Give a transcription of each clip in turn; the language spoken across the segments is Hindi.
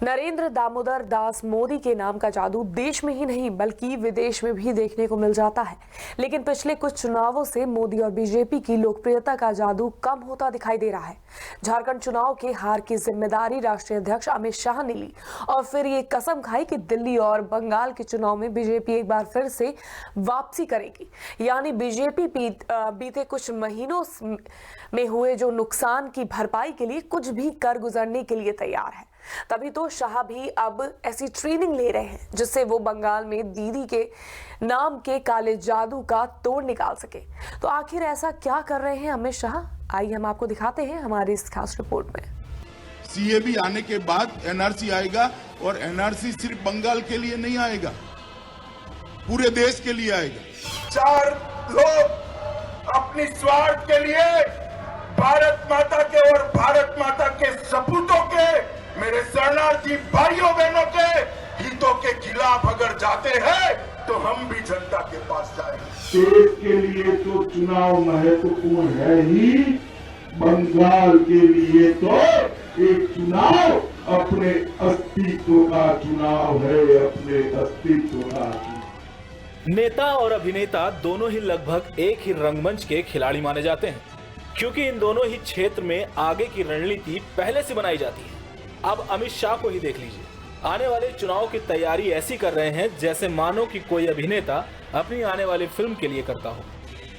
नरेंद्र दामोदर दास मोदी के नाम का जादू देश में ही नहीं बल्कि विदेश में भी देखने को मिल जाता है। लेकिन पिछले कुछ चुनावों से मोदी और बीजेपी की लोकप्रियता का जादू कम होता दिखाई दे रहा है। झारखंड चुनाव के हार की जिम्मेदारी राष्ट्रीय अध्यक्ष अमित शाह ने ली और फिर ये कसम खाई कि दिल्ली और बंगाल के चुनाव में बीजेपी एक बार फिर से वापसी करेगी। यानी बीजेपी बीते कुछ महीनों में हुए जो नुकसान की भरपाई के लिए कुछ भी कर गुजरने के लिए तैयार है। तभी तो शाह भी अब ऐसी ट्रेनिंग ले रहे हैं जिससे वो बंगाल में दीदी के नाम के काले जादू का तोड़ निकाल सके। तो आखिर ऐसा क्या कर रहे हैं अमित शाह, आइए हम आपको दिखाते हैं हमारी इस खास रिपोर्ट में। सीएबी आने के बाद एनआरसी आएगा और एनआरसी सिर्फ बंगाल के लिए नहीं आएगा, पूरे देश के लिए आएगा। चार लोग अपनी स्वार्थ के लिए भारत माता के और भारत माता के सपूतों के, मेरे शरणार्थी भाइयों बहनों के हितों के खिलाफ अगर जाते हैं तो हम भी जनता के पास जाएंगे। देश के लिए तो चुनाव महत्वपूर्ण है ही, बंगाल के लिए तो एक चुनाव अपने अस्तित्व का चुनाव है, अपने अस्तित्व का। नेता और अभिनेता दोनों ही लगभग एक ही रंगमंच के खिलाड़ी माने जाते हैं, क्योंकि इन दोनों ही क्षेत्र में आगे की रणनीति पहले से बनाई जाती है। अब अमित शाह को ही देख लीजिए, आने वाले चुनाव की तैयारी ऐसी कर रहे हैं जैसे मानो कि कोई अभिनेता अपनी आने वाली फिल्म के लिए करता हो।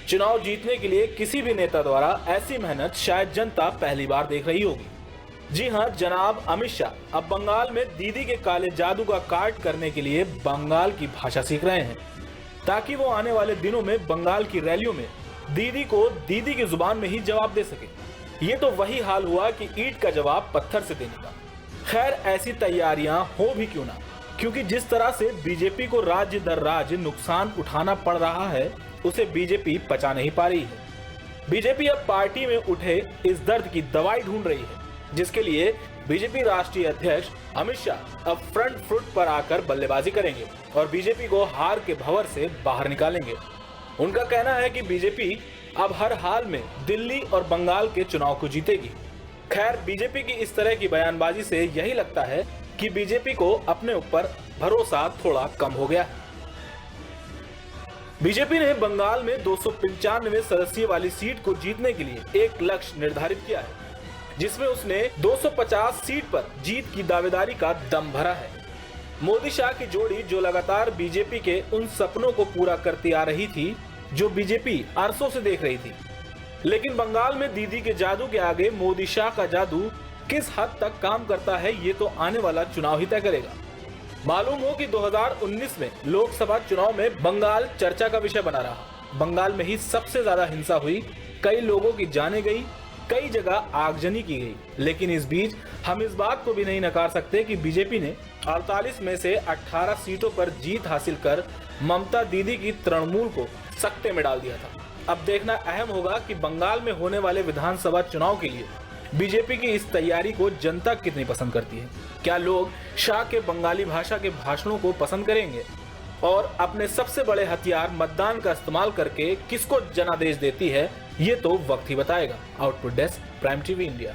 चुनाव जीतने के लिए किसी भी नेता द्वारा ऐसी मेहनत शायद जनता पहली बार देख रही होगी। जी हां, जनाब अमित शाह अब बंगाल में दीदी के काले जादू का काट करने के लिए बंगाल की भाषा सीख रहे हैं, ताकि वो आने वाले दिनों में बंगाल की रैलियों में दीदी को दीदी की जुबान में ही जवाब दे सके। ये तो वही हाल हुआ कि ईंट का जवाब पत्थर से देने का। खैर, ऐसी तैयारियां हो भी क्यों ना, क्योंकि जिस तरह से बीजेपी को राज्य दर राज्य नुकसान उठाना पड़ रहा है उसे बीजेपी पचा नहीं पा रही है। बीजेपी अब पार्टी में उठे इस दर्द की दवाई ढूंढ रही है, जिसके लिए बीजेपी राष्ट्रीय अध्यक्ष अमित शाह अब फ्रंट फुट पर आकर बल्लेबाजी करेंगे और बीजेपी को हार के भंवर से बाहर निकालेंगे। उनका कहना है कि बीजेपी अब हर हाल में दिल्ली और बंगाल के चुनाव को जीतेगी। खैर, बीजेपी की इस तरह की बयानबाजी से यही लगता है कि बीजेपी को अपने ऊपर भरोसा थोड़ा कम हो गया है। बीजेपी ने बंगाल में 295 सदस्यीय वाली सीट को जीतने के लिए एक लक्ष्य निर्धारित किया है, जिसमें उसने 250 सीट पर जीत की दावेदारी का दम भरा है। मोदी शाह की जोड़ी जो लगातार बीजेपी के उन सपनों को पूरा करती आ रही थी जो बीजेपी अरसों से देख रही थी। लेकिन बंगाल में दीदी के जादू के आगे मोदी शाह का जादू किस हद तक काम करता है, ये तो आने वाला चुनाव ही तय करेगा। मालूम हो कि 2019 में लोकसभा चुनाव में बंगाल चर्चा का विषय बना रहा। बंगाल में ही सबसे ज्यादा हिंसा हुई, कई लोगों की जानें गई, कई जगह आगजनी की गई। लेकिन इस बीच हम इस बात को भी नहीं नकार सकते कि बीजेपी ने 48 में से 18 सीटों पर जीत हासिल कर ममता दीदी की तृणमूल को सकते में डाल दिया था। अब देखना अहम होगा कि बंगाल में होने वाले विधानसभा चुनाव के लिए बीजेपी की इस तैयारी को जनता कितनी पसंद करती है। क्या लोग शाह के बंगाली भाषा के भाषणों को पसंद करेंगे और अपने सबसे बड़े हथियार मतदान का इस्तेमाल करके किसको जनादेश देती है, ये तो वक्त ही बताएगा। Output desk, prime TV India.